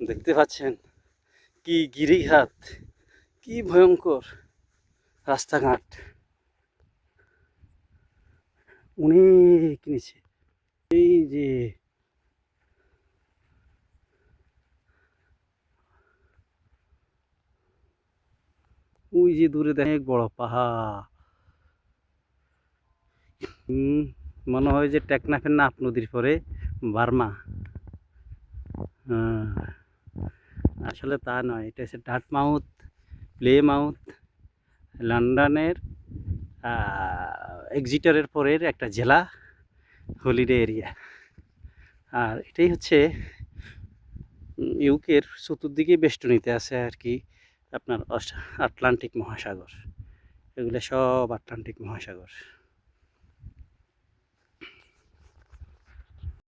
দেখতে পাচ্ছেন কি গিরিখাত, কি ভয়ঙ্কর রাস্তাঘাট, অনেক নিচে। এই যে ওই যে দূরে দেখেন এক বড় পাহাড়। মনে হয় যে টেকনাফের নাফ নদীর পরে বার্মা। আসলে তা নয়, এটা হচ্ছে ডার্টমাউথ, প্লেমাউথ, লন্ডনের এক্সিটারের পরের একটা জেলা, হলিডে এরিয়া। আর এটাই হচ্ছে ইউকের চতুর্দিকে বেষ্টনীতে আছে আর কি আপনার আটলান্টিক মহাসাগর। এগুলো সব আটলান্টিক মহাসাগর।